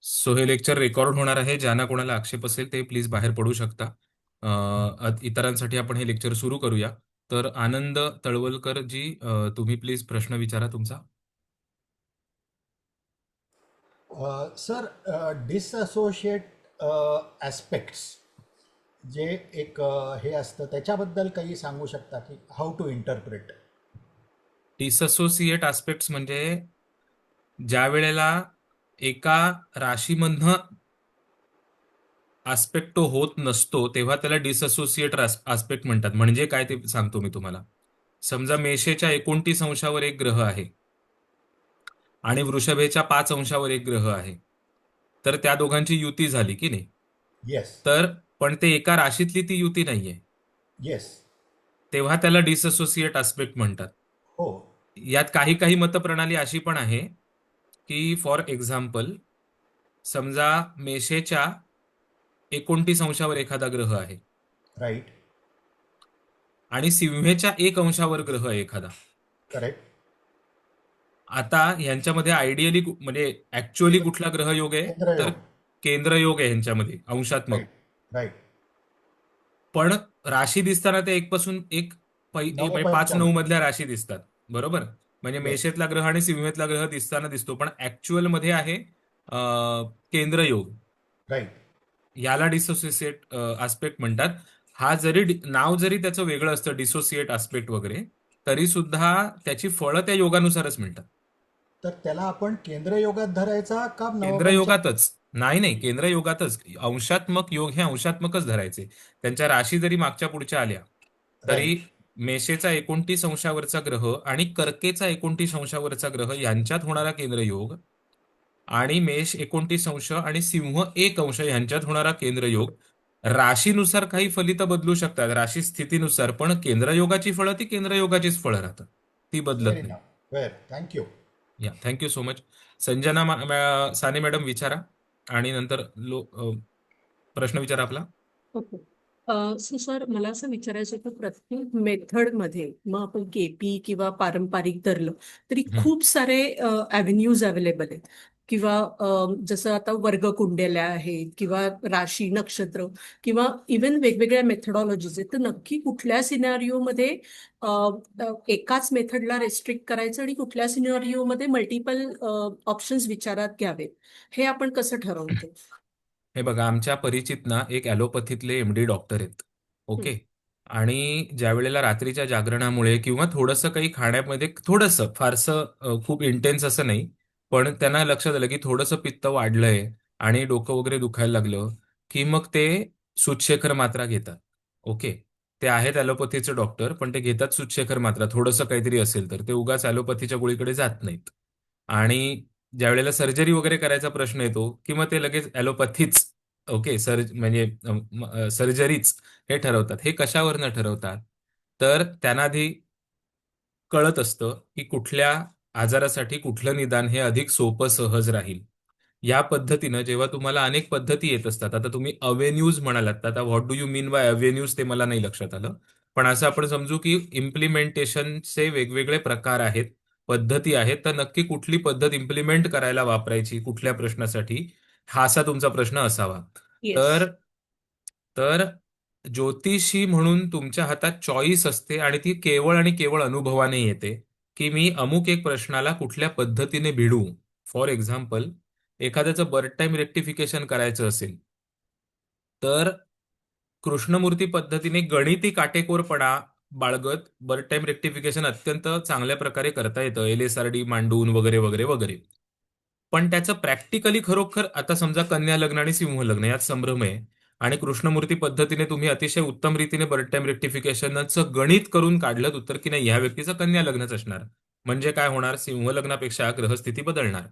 So हे lecture record होणार आहे. ज्यांना कोणाला आक्षेप असेल ते प्लीज बाहेर पडू शकता. इतरांसाठी आपण हे लेक्चर सुरू करूया. तर आनंद तळवलकर जी, तुम्ही प्लीज प्रश्न विचारा तुमचा. सर, डिसअसोशिएट ॲस्पेक्ट्स जे एक हे असतं त्याच्याबद्दल काही सांगू शकता की हाऊ टू इंटरप्रेट. डिसअसोसिएट आस्पेक्ट्स म्हणजे ज्या वेळेला एका राशीमधनं आस्पेक्ट तो होत नसतो तेव्हा त्याला डिसअसोसिएट आस्पेक्ट म्हणतात. म्हणजे काय ते सांगतो मी तुम्हाला. समजा मेषेच्या 29 अंशावर एक ग्रह आहे आणि वृषभेच्या 5 अंशावर एक ग्रह आहे, तर त्या दोघांची युती झाली की नाही. येस. तर पण ते एका राशीतली ती युती नाहीये, येस. तेव्हा त्याला डिसअसोसिएट आस्पेक्ट म्हणतात. हो. यात काही काही मतप्रणाली अशी पण आहे की फॉर एक्झाम्पल, समजा मेषेच्या 29 अंशावर एखादा ग्रह आहे राईट. आणि सिंहेच्या 1 अंशावर ग्रह आहे एखादा. करेक्ट. आता ह्यांच्यामध्ये आयडियली म्हणजे ऍक्च्युअली कुठला ग्रहयोग आहे, तर केंद्रयोग. केंद्रयोग आहे ह्यांच्यामध्ये अंशात्मक. राईट. राईट. पण राशी दिसताना ते एक पासून एक म्हणजे 5 9 नवपंचम. मधल्या राशी दिसतात. बरोबर. म्हणजे येस. मेषेतला ग्रह आणि सिंहेतला ग्रह दिसताना दिसतो, पण ऍक्च्युअल मध्ये आहे केंद्रयोग. राईट. याला डिसोसिएट आस्पेक्ट म्हणतात. हा जरी नाव जरी त्याचं वेगळं असतं डिसोसिएट आस्पेक्ट वगैरे, तरी सुद्धा त्याची फळं त्या योगानुसारच मिळतात. तर त्याला आपण केंद्रयोगात धरायचा का नवपंचम? केंद्रयोगातच. नाही नाही, केंद्रयोगातच. अंशात्मक योग हे अंशात्मकच धरायचे. त्यांच्या राशी जरी मागच्या पुढच्या आल्या तरी राईट. मेषेचा 29 अंशावरचा ग्रह आणि कर्केचा 29 अंशावरचा ग्रह यांच्यात होणारा केंद्रयोग आणि मेष 29 अंश आणि सिंह 1 अंश यांच्यात होणारा केंद्रयोग राशीनुसार काही फलित बदलू शकतात, राशी स्थितीनुसार, पण केंद्रयोगाची फळं ती केंद्रयोगाचीच फळं राहतात, ती फेअर बदलत नाही. इनफ. वेर, थँक्यू. या, thank you so much. Sanjana Sane madam विचारा आणि नंतर प्रश्न विचारा आपला. ओके. सो सर, मला असं विचारायचं की प्रत्येक मेथडमध्ये मग आपण केपी किंवा पारंपरिक धरलं तरी हं. खूप सारे ॲव्हेन्यूज अवेलेबल आहेत. किंवा जसं आता वर्गकुंडल्या आहेत किंवा राशी नक्षत्र किंवा इवन वेगवेगळ्या मेथडॉलॉजीज आहेत. तर नक्की कुठल्या सिनारिओमध्ये एकाच मेथडला रेस्ट्रिक्ट करायचं आणि कुठल्या सिनारिओमध्ये मल्टिपल ऑप्शन्स विचारात घ्यावेत, हे आपण कसं ठरवतो? हे बघा, आमच्या परिचित ना एक ॲलोपॅथीतले एमडी डॉक्टर आहेत. हं. ओके. आणि ज्या वेळेला रात्रीच्या जागरणामुळे किंवा थोडंसं काही खाण्यामध्ये थोडंसं फारसं खूप इंटेन्स असं नाही, पण त्यांना लक्षात आलं की थोडंसं पित्त वाढलंय आणि डोकं वगैरे दुखायला लागलं, की मग ते सूतशेखर मात्रा घेतात. ओके. ते आहेत ॲलोपॅथीचे डॉक्टर, पण ते घेतात सूतशेखर मात्रा. थोडंसं काहीतरी असेल तर ते उगाच ॲलोपॅथीच्या गोळीकडे जात नाहीत. आणि ज्या वेळेला सर्जरी वगैरे करायचा प्रश्न येतो किंवा ते लगेच ॲलोपॅथीच, ओके, म्हणजे सर्जरीच हे ठरवतात. हे कशावरनं ठरवतात? तर त्यांना आधी कळत असतं की कुठल्या आजारासाठी कुठलं निदान हे अधिक सोपं सहज राहील. या पद्धतीनं जेव्हा तुम्हाला अनेक पद्धती येत असतात, आता तुम्ही अवेन्यूज म्हणालात, आता what do you mean by avenues ते मला नाही लक्षात आलं. पण असं आपण समजू की इम्प्लिमेंटेशनचे वेगवेगळे प्रकार आहेत, पद्धती आहेत. तर नक्की कुठली पद्धत इम्प्लिमेंट करायला वापरायची कुठल्या प्रश्नासाठी, हा असा तुमचा प्रश्न असावा. येस. तर तर ज्योतिषी म्हणून तुमच्या हातात चॉईस असते आणि ती केवळ आणि केवळ अनुभवाने येते की मी अमुक एक प्रश्नाला कुठल्या पद्धतीने भिडू. फॉर एक्झाम्पल, एखाद्याचं बर्थ टाइम रेक्टिफिकेशन करायचं असेल तर कृष्णमूर्ती पद्धतीने गणिती काटेकोरपणा बाळगत बर्थ टाइम रेक्टिफिकेशन अत्यंत चांगल्या प्रकारे करता येतं, एलएसआरडी मांडून वगैरे वगैरे वगैरे. पण त्याचं प्रॅक्टिकली खरोखर, आता समजा कन्या लग्न आणि सिंह लग्न यात संभ्रम आहे आणि कृष्णमूर्ती पद्धतीने तुम्ही अतिशय उत्तम रीतीने बर्थ टाइम रेक्टिफिकेशनचं गणित करून काढलं उत्तर की नाही ह्या व्यक्तीचं कन्या लग्नच असणार, म्हणजे काय होणार, सिंह लग्नापेक्षा ग्रहस्थिती बदलणार.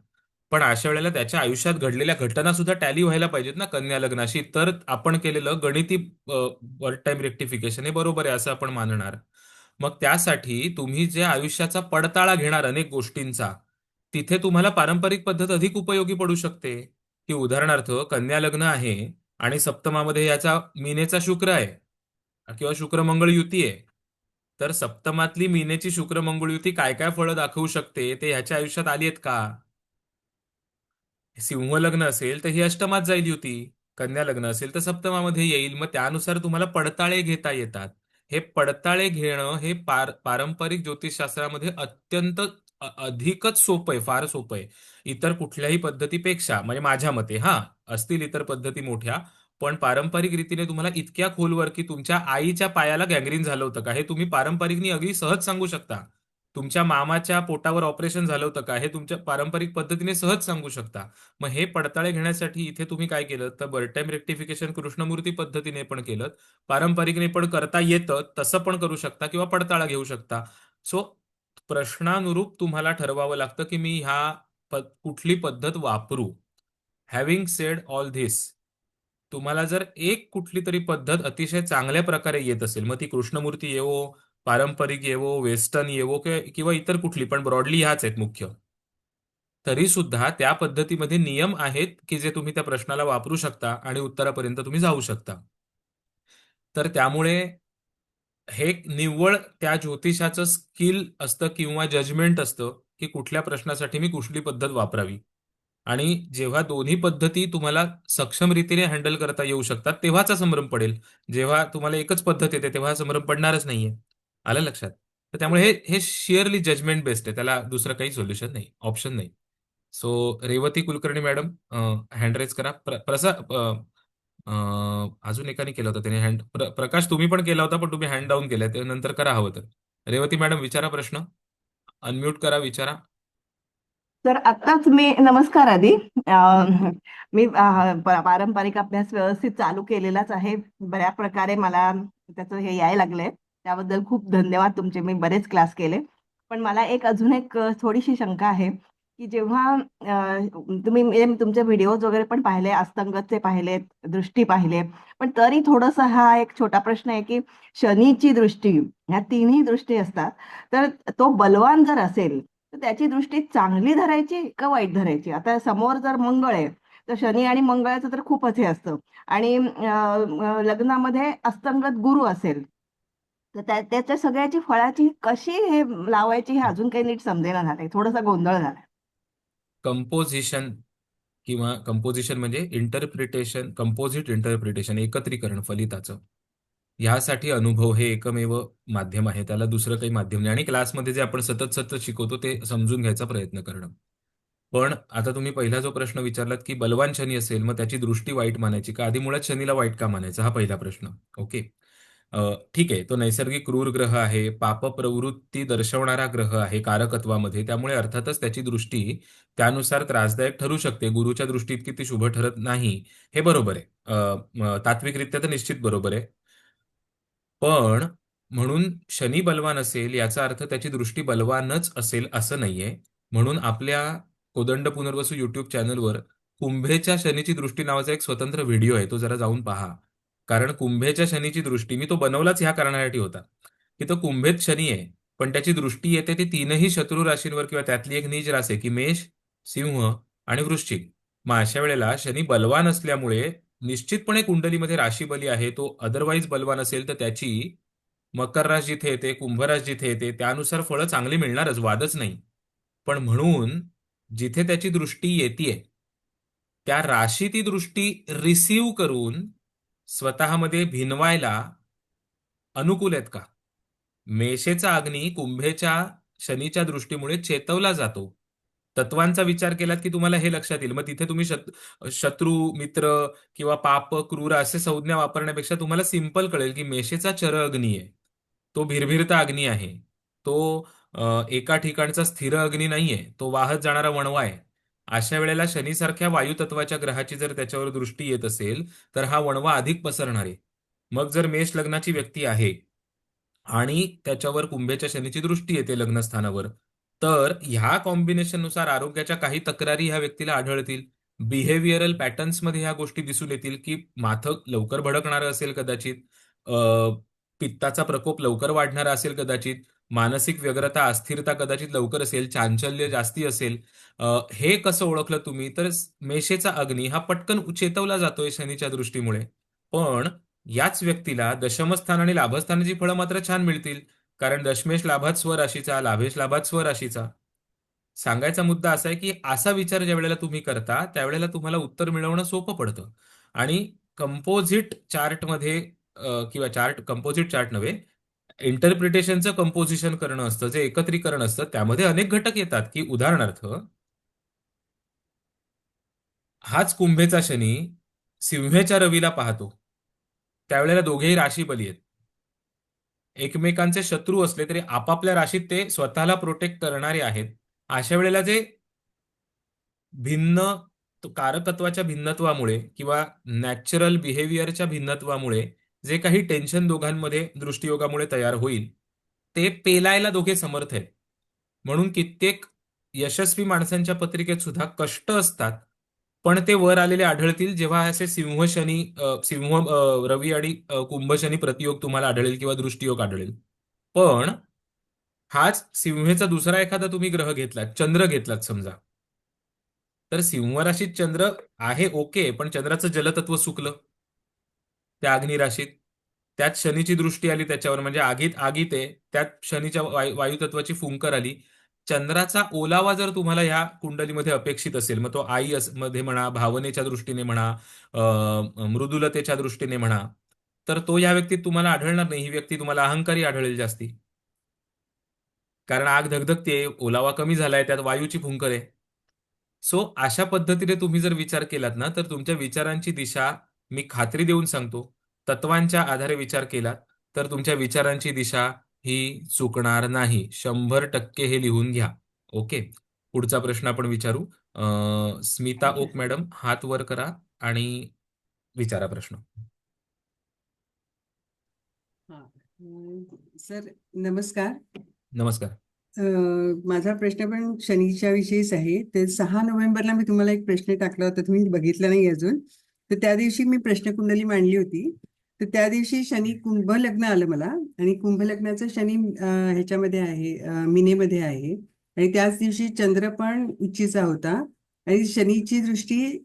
पण अशा वेळेला त्याच्या आयुष्यात घडलेल्या घटना सुद्धा टॅली व्हायला पाहिजेत ना कन्या लग्नाशी, तर आपण केलेलं गणिती बर्थ टाइम रेक्टिफिकेशन हे बरोबर आहे असं आपण मानणार. मग त्यासाठी तुम्ही जे आयुष्याचा पडताळा घेणार अनेक गोष्टींचा, तिथे तुम्हाला पारंपरिक पद्धत अधिक उपयोगी पडू शकते. की उदाहरणार्थ कन्या लग्न आहे आणि सप्तमामध्ये याचा मीनेचा शुक्र आहे किंवा शुक्र मंगळ युती आहे, तर सप्तमातली मीनेची शुक्र मंगळ युती काय काय फळं दाखवू शकते ते ह्याच्या आयुष्यात आली आहेत का? सिंह लग्न असेल तर ही अष्टमात जाईल युती. कन्या लग्न असेल तर सप्तमामध्ये येईल. मग त्यानुसार तुम्हाला पडताळे घेता येतात. हे पडताळे घेणं हे पारंपरिक ज्योतिषशास्त्रामध्ये अत्यंत अधिकच सोपं आहे, फार सोपं आहे. इतर कुठल्याही पद्धतीपेक्षा, म्हणजे माझ्या मते, हा, असतील इतर पद्धती मोठ्या, पण पारंपरिक रीतीने तुम्हाला इतक्या खोलवर की तुमच्या आईच्या पायाला गँग्रीन झालं होतं का हे तुम्ही पारंपरिकनी अगदी सहज सांगू शकता. तुमच्या मामाच्या पोटावर ऑपरेशन झालं होतं का हे तुमच्या पारंपरिक पद्धतीने सहज सांगू शकता. मग हे पडताळे घेण्यासाठी इथे तुम्ही काय केलं तर बर्थ टाइम रेक्टिफिकेशन कृष्णमूर्ती पद्धतीने पण केलं, पारंपरिकने पण करता येतं, तसं पण करू शकता किंवा पडताळा घेऊ शकता. सो प्रश्नानुरूप तुम्हाला ठरवावं लागतं की मी कुठली पद्धत वापरू. हॅव्हिंग सेड ऑल धिस, तुम्हाला जर एक कुठली तरी पद्धत अतिशय चांगल्या प्रकारे येत असेल, मग ती कृष्णमूर्ती येवो, पारंपरिक येवो, वेस्टर्न येवो, किंवा इतर कुठली, पण ब्रॉडली ह्याच आहेत मुख्य, तरी सुद्धा त्या पद्धतीमध्ये नियम आहेत की जे तुम्ही त्या प्रश्नाला वापरू शकता आणि उत्तरापर्यंत तुम्ही जाऊ शकता. तर त्यामुळे हे निव्वळ त्या ज्योतिषाचं स्किल असतं किंवा जजमेंट असतं की कुठल्या प्रश्नासाठी मी कुठली पद्धत वापरावी. आणि जेव्हा दोन्ही पद्धती तुम्हाला सक्षम रीतीने हँडल करता येऊ शकतात तेव्हाच हा संभ्रम पडेल. जेव्हा तुम्हाला एकच पद्धत येते तेव्हा हा संभ्रम पडणारच नाहीये. आलं लक्षात? तर त्यामुळे हे हे शिअरली जजमेंट बेस्ड आहे, त्याला दुसरं काही सोल्युशन नाही, ऑप्शन नाही. So Revati Kulkarni madam, hand raise करा. अजून एकाने केला होता त्याने हँड, प्रकाश तुम्ही पण केला होता पण तुम्ही हँड डाऊन केलाय, ते नंतर करा हवं तर. रेवती मॅडम विचारा प्रश्न, अनम्यूट करा, विचारा. तर आत्ताच मी नमस्कार आधी मी पारंपरिक अभ्यास व्यवस्थित चालू केलेलाच आहे. बऱ्या प्रकारे मला त्याचं हे यायला लागलंय. त्याबद्दल खूप धन्यवाद तुमचे. मी बरेच क्लास केले. पण मला अजून एक थोडीशी शंका आहे की जेव्हा तुम्ही मी तुमचे व्हिडिओज वगैरे पण पाहिले, अस्तंगतचे पाहिलेत, दृष्टी पाहिले, पण तरी थोडंसं हा एक छोटा प्रश्न आहे की शनीची दृष्टी, ह्या तिन्ही दृष्टी असतात, तर तो बलवान जर असेल तर त्याची दृष्टी चांगली धरायची का वाईट धरायची? आता समोर जर मंगळ आहे तर शनी आणि मंगळाचं तर खूपच हे असतं. आणि लग्नामध्ये अस्तंगत गुरु असेल तर त्याच्या सगळ्याची फळाची कशी हे लावायची हे अजून काही नीट समजेना झालंय, थोडासा गोंधळ झालाय. कंपोजिशन, किंवा कंपोजिशन म्हणजे इंटरप्रिटेशन, कंपोजिट इंटरप्रिटेशन, एकत्रीकरण फलिताचं, ह्यासाठी अनुभव हे एकमेव माध्यम आहे. त्याला दुसरं काही माध्यम नाही. आणि क्लासमध्ये जे आपण सतत सतत शिकवतो ते समजून घ्यायचा प्रयत्न करणं. पण आता तुम्ही पहिला जो प्रश्न विचारलात की बलवान शनी असेल मग त्याची दृष्टी वाईट मानायची का, आधी मुळात शनीला वाईट का मानायचं, हा पहिला प्रश्न. ओके. ठीक आहे, तो नैसर्गिक क्रूर ग्रह आहे, पाप प्रवृत्ती दर्शवणारा ग्रह आहे कारकत्वामध्ये, त्यामुळे अर्थातच त्याची दृष्टी त्यानुसार त्रासदायक ठरू शकते. गुरुच्या दृष्टीत की ती शुभ ठरत नाही, हे बरोबर आहे. तात्विकरित्या तर निश्चित बरोबर आहे. पण म्हणून शनी बलवान असेल याचा अर्थ त्याची दृष्टी बलवानच असेल असं नाहीये. म्हणून आपल्या कोदंड पुनर्वसू युट्यूब चॅनलवर कुंभेच्या शनीची दृष्टी नावाचा एक स्वतंत्र व्हिडिओ आहे, तो जरा जाऊन पहा. कारण कुंभेच्या शनीची दृष्टी, मी तो बनवलाच ह्या कारणासाठी होता की तो कुंभेत शनी आहे, पण त्याची दृष्टी येते ती तीनही शत्रू राशींवर, किंवा त्यातली एक नीच रास आहे की मेष, सिंह आणि वृश्चिक. मग अशा वेळेला शनी बलवान असल्यामुळे निश्चितपणे कुंडलीमध्ये राशी बली आहे. तो अदरवाईज बलवान असेल तर त्याची मकर रास जिथे येते, कुंभ रास जिथे येते, त्यानुसार फळं चांगली मिळणारच, वादच नाही. पण म्हणून जिथे त्याची दृष्टी येतीये त्या राशी ती दृष्टी रिसीव करून स्वतःमध्ये भिनवायला अनुकूल आहेत का? मेषेचा अग्नी कुंभेच्या शनीच्या दृष्टीमुळे चेतवला जातो. तत्वांचा विचार केलात की तुम्हाला हे लक्षात येईल. मग तिथे तुम्ही शत्रू, मित्र किंवा पाप, क्रूर असे संज्ञा वापरण्यापेक्षा तुम्हाला सिंपल कळेल की मेषेचा चर अग्नी आहे, तो भिरभिरता अग्नी आहे, तो एका ठिकाणचा स्थिर अग्नी नाहीये, तो वाहत जाणारा वणवा आहे. अशा वेळेला शनीसारख्या वायुतत्वाच्या ग्रहाची जर त्याच्यावर दृष्टी येत असेल तर हा वणवा अधिक पसरणार आहे. मग जर मेष लग्नाची व्यक्ती आहे आणि त्याच्यावर कुंभेच्या शनीची दृष्टी येते लग्नस्थानावर, तर ह्या कॉम्बिनेशननुसार आरोग्याच्या काही तक्रारी ह्या व्यक्तीला आढळतील. बिहेवियरल पॅटर्न्समध्ये ह्या गोष्टी दिसून येतील की माथं लवकर भडकणारं असेल कदाचित, पित्ताचा प्रकोप लवकर वाढणारा असेल कदाचित, मानसिक व्यग्रता, अस्थिरता कदाचित लवकर असेल, चांचल्य जास्ती असेल. हे कसं ओळखलं तुम्ही? तर मेषेचा अग्नी हा पटकन चेतवला जातोय शनीच्या दृष्टीमुळे. पण याच व्यक्तीला दशमस्थान आणि लाभस्थानाची फळं मात्र छान मिळतील, कारण दशमेश लाभात स्वराशीचा, लाभेश लाभात स्वराशीचा. सांगायचा मुद्दा असा आहे की असा विचार ज्या वेळेला तुम्ही करता त्यावेळेला तुम्हाला उत्तर मिळवणं सोपं पडतं. आणि कंपोजिट चार्टमध्ये किंवा कंपोजिट चार्ट नव्हे, इंटरप्रिटेशनचं कंपोजिशन करणं असतं, जे एकत्रीकरण असतं, त्यामध्ये अनेक घटक येतात. की उदाहरणार्थ, हाच कुंभेचा शनी सिंहेच्या रवीला पाहतो, त्यावेळेला दोघेही राशी बली आहेत. एकमेकांचे शत्रू असले तरी आपापल्या राशीत ते स्वतःला प्रोटेक्ट करणारे आहेत. अशा वेळेला जे भिन्न कारकत्वाच्या भिन्नत्वामुळे किंवा नॅचरल बिहेवियरच्या भिन्नत्वामुळे जे काही टेन्शन दोघांमध्ये दृष्टियोगामुळे तयार होईल, ते पेलायला दोघे समर्थ आहेत. म्हणून कित्येक यशस्वी माणसांच्या पत्रिकेत सुद्धा कष्ट असतात, पण ते वर आलेले आढळतील जेव्हा असे रवी आणि कुंभ शनी प्रतियोग तुम्हाला आढळेल किंवा दृष्टियोग आढळेल. पण हाच सिंहेचा दुसरा एखादा तुम्ही ग्रह घेतलात, चंद्र घेतलात समजा, तर सिंह राशीत चंद्र आहे, ओके, पण चंद्राचं जलतत्व सुकलं त्या अग्नी राशीत. त्यात शनीची दृष्टी आली त्याच्यावर, म्हणजे आगीत आगीत आहे, त्यात शनीच्या वायुतत्वाची फुंकर आली. चंद्राचा ओलावा जर तुम्हाला ह्या कुंडलीमध्ये अपेक्षित असेल, मग तो मध्ये म्हणा, भावनेच्या दृष्टीने म्हणा, मृदुलतेच्या दृष्टीने म्हणा, तर तो या व्यक्तीत तुम्हाला आढळणार नाही. ही व्यक्ती तुम्हाला अहंकारी आढळेल जास्ती. कारण आग धगधगते, ओलावा कमी झालाय, त्यात वायूची फुंकर आहे. सो अशा पद्धतीने तुम्ही जर विचार केलात ना, तर तुमच्या विचारांची दिशा, मी खात्री देऊन सांगतो, तत्वांच्या आधारे विचार केलात तर तुमच्या विचारांची दिशा ही चुकणार नाही. 100% हे लिहून घ्या. ओके. पुढचा प्रश्न आपण विचारू. स्मिता ओक मॅडम, हात वर करा आणि विचारा प्रश्न. हा. सर नमस्कार. नमस्कार. माझा प्रश्न पण शनीच्या विषयीच आहे. ते 6 नोव्हेंबरला मी तुम्हाला एक प्रश्न टाकला होता, तुम्ही बघितला नाही अजून. तर त्या दिवशी मी प्रश्नकुंडली मांडली होती. तर त्या दिवशी शनी कुंभ लग्न आलं मला, आणि कुंभ लग्नाचं शनी ह्याच्यामध्ये आहे, मीनेमध्ये आहे. आणि त्याच दिवशी चंद्र पण उच्चीचा होता, आणि शनीची दृष्टी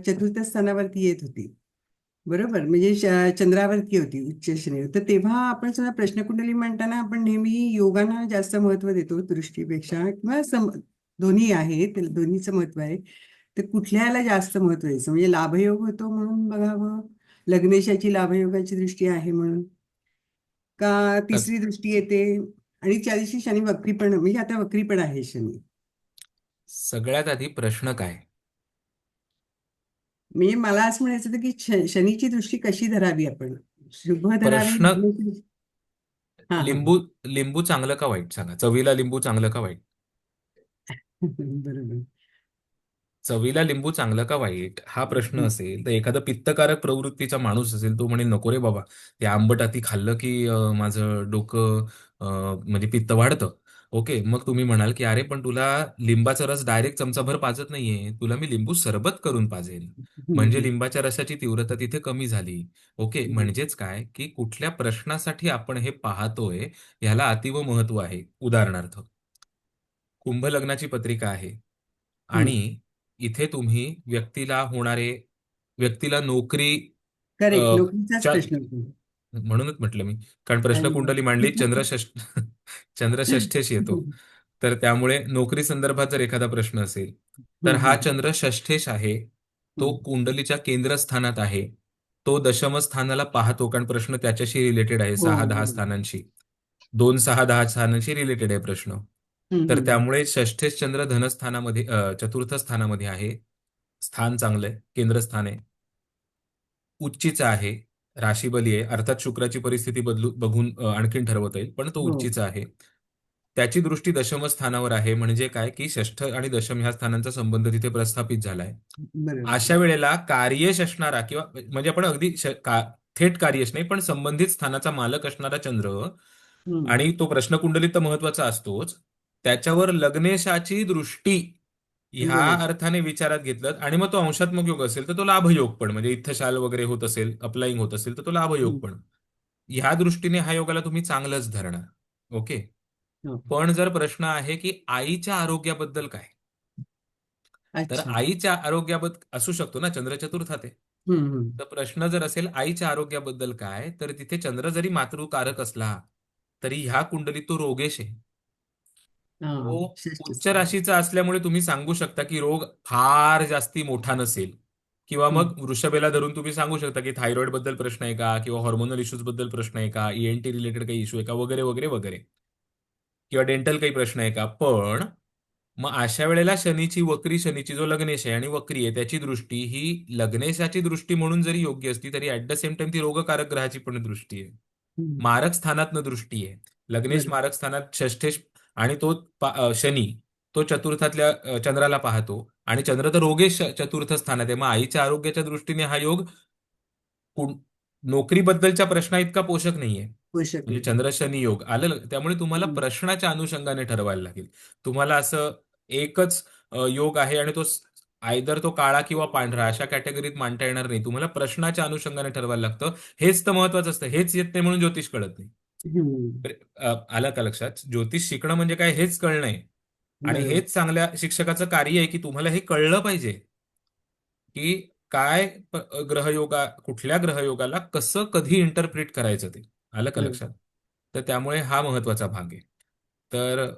चतुर्थ स्थानावरती येत होती. बरोबर, म्हणजे चंद्रावरती होती उच्च शनी. तर तेव्हा आपण सुद्धा प्रश्नकुंडली म्हणताना आपण नेहमी योगांना जास्त महत्व देतो दृष्टीपेक्षा, किंवा दोन्ही आहे, दोन्हीचं महत्व आहे. तर कुठल्याला जास्त महत्व द्यायचं, म्हणजे लाभयोग होतो म्हणून बघावं, लग्नेशाची लाभयोगाची दृष्टी आहे म्हणून, का तिसरी दृष्टी येते, आणि त्या दिवशी शनी वक्री पण, म्हणजे आता वक्री पण आहे शनी. सगळ्यात आधी प्रश्न काय? म्हणजे मला असं म्हणायचं होतं की शनीची दृष्टी कशी धरावी आपण, शुभ धरावी. प्रश्न, हा हा. लिंबू लिंबू चांगलं का वाईट सांगा. चवीला लिंबू चांगलं का वाईट? बरोबर. चवीला लिंबू चांगलं का वाईट हा प्रश्न असेल तर एखादा पित्तकारक प्रवृत्तीचा माणूस असेल, तो म्हणे नको रे बाबा, ते आंबट अति खाल्लं की माझं डोकं म्हणजे पित्त वाढतं. ओके, मग तुम्ही म्हणाल की अरे पण तुला लिंबाचा रस डायरेक्ट चमचाभर पाजत नाहीये, तुला मी लिंबू सरबत करून पाजेन, म्हणजे लिंबाच्या रसाची तीव्रता तिथे कमी झाली. ओके, म्हणजेच काय की कुठल्या प्रश्नासाठी आपण हे पाहतोय ह्याला अतीव महत्व आहे. उदाहरणार्थ, कुंभ लग्नाची पत्रिका आहे आणि इथे तुम्ही व्यक्तीला नोकरी अ, करेक्ट, नोकरीचाच च्या प्रश्न होतो. म्हणूनच म्हटलं मी, कारण प्रश्न अरे वा. कुंडली मांडली, चंद्र षष्ठेशी येतो. तर त्यामुळे नोकरी संदर्भात जर एखादा प्रश्न असेल तर हा चंद्र षष्ठेश आहे, तो कुंडलीच्या केंद्रस्थानात आहे, तो दशम स्थानाला पाहतो, कारण प्रश्न त्याच्याशी रिलेटेड आहे, हो 6-10 हो. स्थानांशी, 2-6-10 स्थानांशी रिलेटेड आहे प्रश्न. तर त्यामुळे षष्ठेश चंद्र धनस्थानामध्ये चतुर्थ स्थानामध्ये आहे, स्थान चांगलं आहे, केंद्रस्थान आहे, उच्चीचा आहे, राशीबली आहे, अर्थात शुक्राची परिस्थिती बघून आणखीन ठरवता येईल, पण तो हो. उच्चीचा आहे. त्याची दृष्टी दशम स्थानावर आहे, म्हणजे काय की षष्ठ आणि दशम ह्या स्थानांचा संबंध तिथे प्रस्थापित झालाय. बरोबर. अशा वेळेला कार्यश असणारा किंवा म्हणजे आपण अगदी थेट कार्यश नाही, पण संबंधित स्थानाचा मालक असणारा चंद्र, हम्म. आणि तो प्रश्नकुंडलीत तर महत्वाचा असतोच, त्याच्यावर लग्नेशाची दृष्टी ह्या बरोबर. अर्थाने विचारात घेतलं, आणि मग तो अंशात्मक योग असेल तर तो लाभयोग पण, म्हणजे इथं वगैरे होत असेल, अप्लाइंग होत असेल तर तो लाभयोग पण. ह्या दृष्टीने ह्या योगाला तुम्ही चांगलंच धरणार. ओके. हो. पण जर प्रश्न आहे की आईच्या आरोग्याबद्दल काय, तर अच्छा. आईच्या आरोग्याबद्दल असू शकतो ना, चंद्र चतुर्थात आहे. हम्म. तर प्रश्न जर असेल आईच्या आरोग्याबद्दल काय, तर तिथे चंद्र जरी मातृकारक असला तरी ह्या कुंडलीत तो रोगेश आहे. हा तो षष्ठ उच्च स्थान. राशीचा असल्यामुळे तुम्ही सांगू शकता की रोग फार जास्ती मोठा नसेल, किंवा हम्म. मग वृषभेला धरून तुम्ही सांगू शकता की थायरॉइड बद्दल प्रश्न आहे का, किंवा हॉर्मोनल इश्यूज बद्दल प्रश्न आहे का, ईएनटी रिलेटेड काही इश्यू आहे का, वगैरे वगैरे वगैरे, किंवा डेंटल काही प्रश्न आहे का. पण मग अशा वेळेला शनीची जो लग्नेश आहे आणि वक्री आहे, त्याची दृष्टी ही लग्नेशाची दृष्टी म्हणून जरी योग्य असती, तरी ऍट द सेम टाइम ती रोगकारक ग्रहाची पण दृष्टी आहे. हम्म. मारक स्थानातनं दृष्टी आहे. लग्नेश बरोबर. मारक स्थानात षष्ठेश, आणि तो शनी तो चतुर्थातल्या चंद्राला पाहतो, आणि चंद्र तर रोगेश चतुर्थ स्थानात आहे. मग आईच्या आरोग्याच्या दृष्टीने हा योग कुण- नोकरीबद्दलच्या प्रश्ना इतका पोषक नाहीये. पोषक म्हणजे नाही. चंद्र शनी योग आलं त्यामुळे तुम्हाला हम्म. प्रश्नाच्या अनुषंगाने ठरवायला लागेल. तुम्हाला असं एकच योग आहे आणि तो आयदर तो काळा किंवा पांढरा अशा कॅटेगरीत मांडता येणार नाही. तुम्हाला प्रश्नाच्या अनुषंगाने ठरवायला लागतं. हेच तर महत्वाचं असतं. हेच येत नाही म्हणून ज्योतिष कळत नाही. हम्म. आलं का लक्षात? ज्योतिष शिकणं म्हणजे काय, हेच कळणं आहे. आणि बरोबर. हेच चांगल्या शिक्षकाचं कार्य आहे की तुम्हाला हे कळलं पाहिजे की काय ग्रहयोगा, कुठल्या ग्रहयोगाला कसं कधी इंटरप्रिट करायचं ते. आलं का बरोबर. लक्षात? तर त्यामुळे हा महत्वाचा भाग आहे. तर